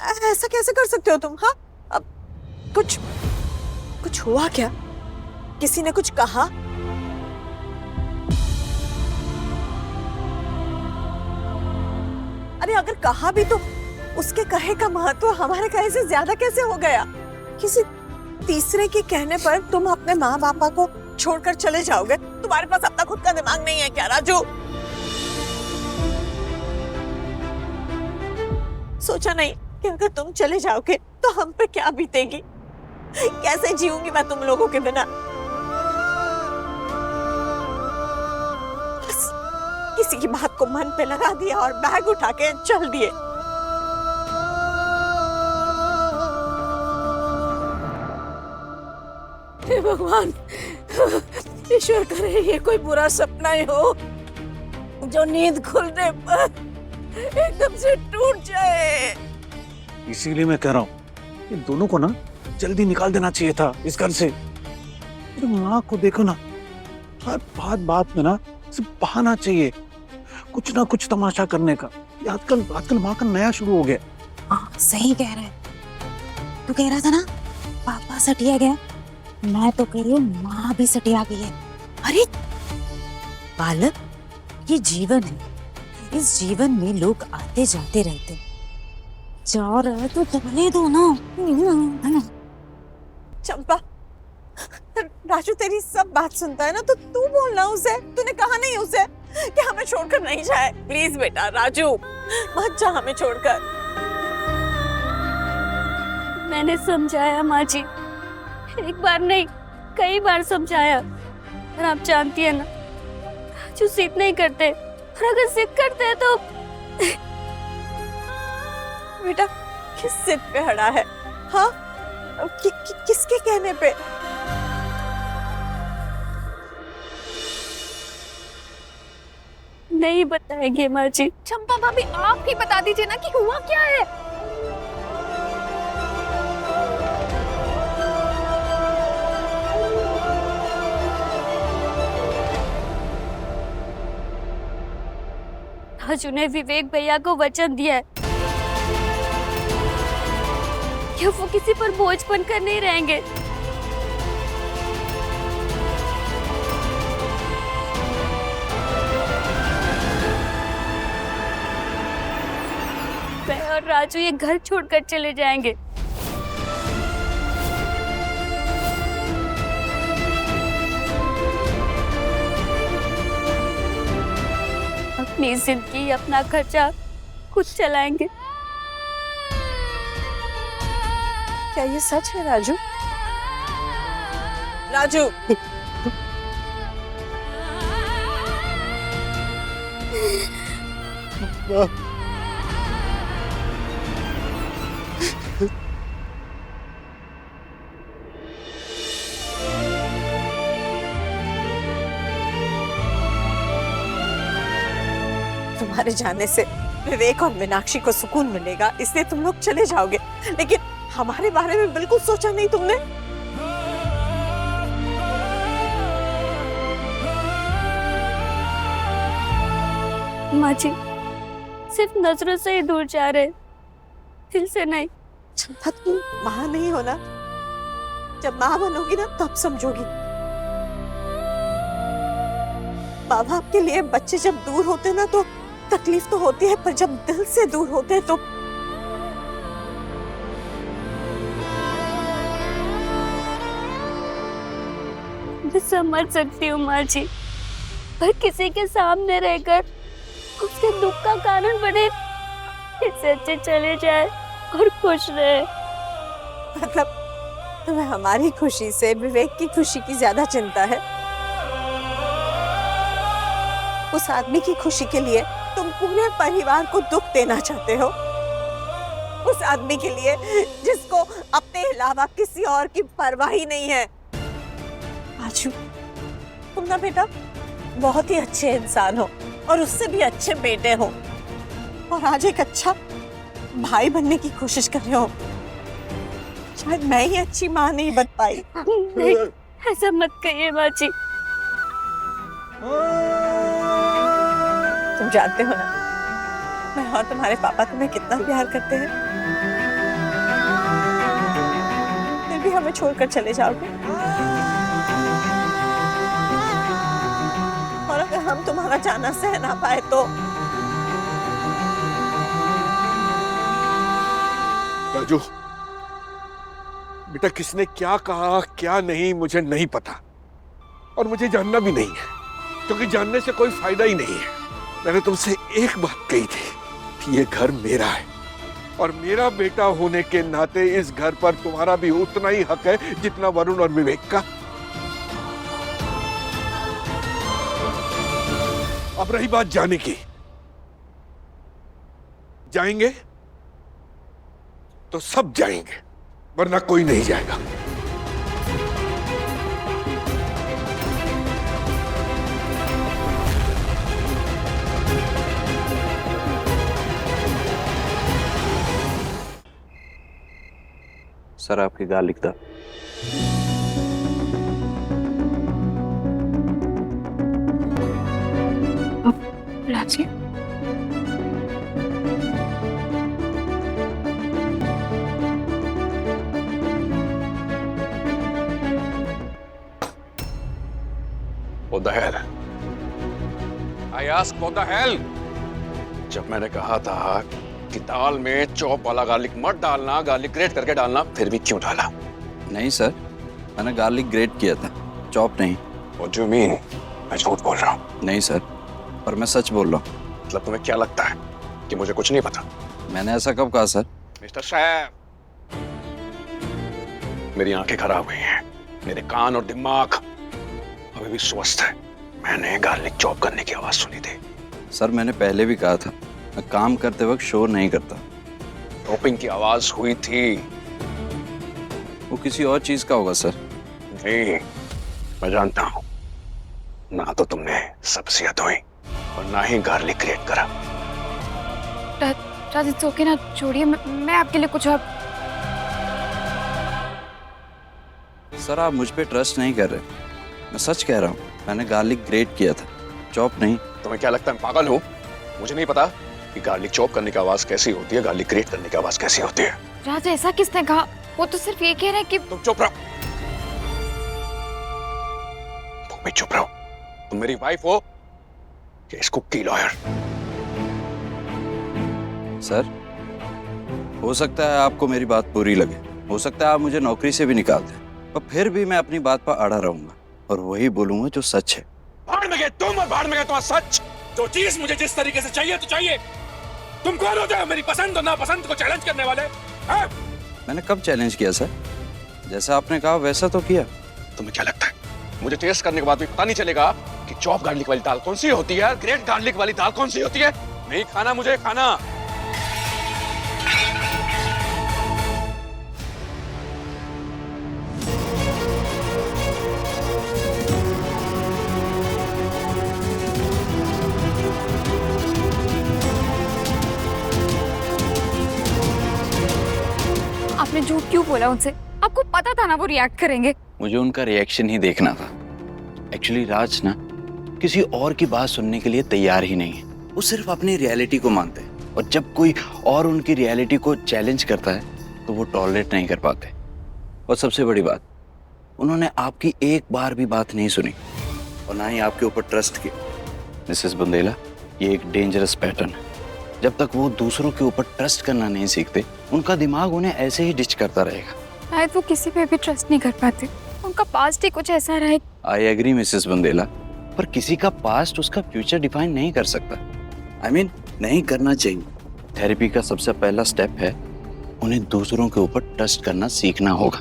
ऐसा कैसे कर सकते हो तुम? हाँ, अब कुछ कुछ हुआ क्या? किसी ने कुछ कहा? अरे अगर कहा भी तो उसके कहे का महत्व हमारे कहे से ज्यादा कैसे हो गया? किसी तीसरे के कहने पर तुम अपने माँ बापा को छोड़कर चले जाओगे? तुम्हारे पास अपना खुद का दिमाग नहीं है क्या राजू? सोचा नहीं कि अगर तुम चले जाओगे तो हम पे क्या बीतेगी? कैसे जीऊंगी मैं तुम लोगों के बिना? बस किसी की बात को मन पे लगा दिया और बैग उठा के चल दिए। हे भगवान, ईश्वर करे ये कोई बुरा सपना ही हो जो नींद खुलने पर एकदम से टूट जाए। इसीलिए मैं कह रहा हूँ इन दोनों को ना जल्दी निकाल देना चाहिए था इस घर से। मेरी माँ को देखो ना, हर बात बात में ना सिर्फ बहाना चाहिए, कुछ ना कुछ तमाशा करने का। ये आजकल माँ का नया शुरू हो गया। हाँ सही कह रहा है। तू कह रहा था ना पापा सटिया गया, मैं तो कह रही हूँ माँ भी सटिया गई है। अरे बालक, ये जीवन है, इस जीवन में लोग आते जाते रहते हैं। जा रहा है तो जाने दो ना। चंपा, राजू तेरी सब बात सुनता है ना, तो तू बोलना उसे। तूने कहा नहीं उसे कि हमें छोड़कर नहीं जाए? प्लीज बेटा राजू, मत जा हमें छोड़कर। मैंने समझाया माँ जी, एक बार नहीं कई बार समझाया, और आप जानती है ना राजू जिद नहीं करते, और अगर जिद करते हैं तो बेटा किस जिद पे अड़ा है? हाँ, किसके कहने पे? नहीं बताएंगे माँ जी। चंपा भाभी आप ही बता दीजिए ना कि हुआ क्या है। राजू ने विवेक भैया को वचन दिया है कि वो किसी पर बोझ बनकर नहीं रहेंगे। मैं और राजू ये घर छोड़कर चले जाएंगे। अपनी जिंदगी, अपना खर्चा खुद चलाएंगे। क्या ये सच है राजू? राजू तुम्हारे जाने से विवेक और मीनाक्षी को सुकून मिलेगा, इसलिए तुम लोग चले जाओगे, लेकिन हमारे बारे में बिल्कुल सोचा नहीं तुमने। माँ जी सिर्फ नजरों से ही दूर जा रहे, दिल से नहीं। चंपा तुम माँ नहीं हो ना, जब माँ बनोगी ना तब समझोगी। माँ बाप के लिए बच्चे जब दूर होते ना तो तकलीफ तो होती है, पर जब दिल से दूर होते हैं तो मैं समझ सकती हूँ माँ जी, पर किसी के सामने रहकर उसके दुख का कारण बने, इससे अच्छे चले जाए और खुश रहे। मतलब तुम्हें हमारी खुशी से विवेक की खुशी की ज्यादा चिंता है? उस आदमी की खुशी के लिए तुम पूरे परिवार को दुख देना चाहते हो? उस आदमी के लिए जिसको अपने अलावा किसी और की परवाह ही नहीं है। राजू, तुम ना बेटा बहुत ही अच्छे इंसान हो और उससे भी अच्छे बेटे हो, और आज एक अच्छा भाई बनने की कोशिश कर रहे हो। शायद मैं ही अच्छी माँ नहीं बन पाई। नहीं, ऐसा मत कहिए माँ जी। तुम जानते हो ना मैं और तुम्हारे पापा तुम्हें कितना प्यार करते हैं। हमें छोड़कर चले जाओगे? और अगर हम तुम्हारा जाना सह ना पाए तो? राजू, बेटा किसने क्या कहा क्या नहीं मुझे नहीं पता, और मुझे जानना भी नहीं है, क्योंकि जानने से कोई फायदा ही नहीं है। मैंने तुमसे एक बात कही थी कि ये घर मेरा है, और मेरा बेटा होने के नाते इस घर पर तुम्हारा भी उतना ही हक है जितना वरुण और विवेक का। अब रही बात जाने की, जाएंगे तो सब जाएंगे, वरना कोई नहीं जाएगा। सर आपकी गार्लिक दा। राजी, What the hell? I asked what the hell? जब मैंने कहा था कि दाल में चॉप वाला गार्लिक मत डालना, गार्लिक ग्रेट करके डालना, फिर भी क्यों डाला? नहीं सर, मैंने गार्लिक ग्रेट किया था, चॉप नहीं। What do you mean? मैं झूठ बोल रहा हूँ। नहीं सर, पर मैं सच बोल रहा हूँ। मतलब तुम्हें क्या लगता है कि मुझे कुछ नहीं पता? मैंने ऐसा कब कहा सर? मिस्टर साहब, मेरी आंखें खराब हुई हैं, मेरे कान और दिमाग अभी भी स्वस्थ है। मैंने गार्लिक चॉप करने की आवाज सुनी थी। सर मैंने पहले भी कहा था, मैं काम करते वक्त शोर नहीं करता। चॉपिंग की आवाज हुई थी। वो किसी और चीज का होगा सर। नहीं, मैं जानता हूं। ना तो तुमने सब्जियां धोई और ना ही गार्लिक ग्रेट करा। राज इट्स ओके ना, छोड़िए, मैं आपके लिए कुछ और। सर आप मुझ पे ट्रस्ट नहीं कर रहे, मैं सच कह रहा हूँ, मैंने गार्लिक ग्रेट किया था, चॉप नहीं। तुम्हें क्या लगता है मैं पागल हूँ? मुझे नहीं पता कि गार्लिक चॉप करने की आवाज कैसी होती है, गार्लिक ग्रेट करने की आवाज कैसी होती है। राज ऐसा किसने कहा? वो तो सिर्फ ये कह रहे हैं कि तुम चुप रहो। तुम भी चुप रहो। तुम मेरी वाइफ हो या इस कुक की लॉयर? सर हो सकता है आपको मेरी बात बुरी लगे, हो सकता है आप मुझे नौकरी से भी निकाल दें, पर फिर भी मैं अपनी बात पर अड़ा रहूंगा और वही बोलूंगा जो सच है। भाड़ में गए तुम और भाड़ में गए तुम्हारा सच। जो चीज मुझे जिस तरीके से चाहिए तो चाहिए। तुम कौन होते हो मेरी पसंद और नापसंद को चैलेंज करने वाले? मैंने कब चैलेंज किया सर? जैसा आपने कहा वैसा तो किया। तुम्हें क्या लगता है मुझे टेस्ट करने के बाद भी पता नहीं चलेगा कि चॉप गार्लिक वाली दाल कौन सी होती है, ग्रेट गार्लिक वाली दाल कौन सी होती है? नहीं खाना मुझे खाना। आपने झूठ क्यों बोला उनसे? आपको पता था ना वो रिएक्ट करेंगे। मुझे उनका रिएक्शन ही देखना था। एक्चुअली राज ना किसी और की बात सुनने के लिए तैयार ही नहीं है, वो सिर्फ अपनी रियलिटी को मानते हैं, और जब कोई और उनकी रियलिटी को चैलेंज करता है तो वो टॉलरेट नहीं कर पाते। और सबसे बड़ी बात, उन्होंने आपकी एक बार भी बात नहीं सुनी और ना ही आपके ऊपर ट्रस्ट किया। मिसेस बुंदेला, ये एक डेंजरस पैटर्न है। जब तक वो दूसरों के ऊपर ट्रस्ट करना नहीं सीखते, उनका दिमाग उन्हें ऐसे ही डिच करता रहेगा। शायद वो किसी पे भी ट्रस्ट नहीं कर पाते, उनका पास्ट ही कुछ ऐसा रहा है। आई एग्री मिसेस बुंदेला, पर किसी का पास्ट उसका फ्यूचर डिफाइन नहीं कर सकता। I mean, नहीं करना चाहिए। थेरेपी का सबसे पहला स्टेप है उन्हें दूसरों के ऊपर ट्रस्ट करना सीखना होगा।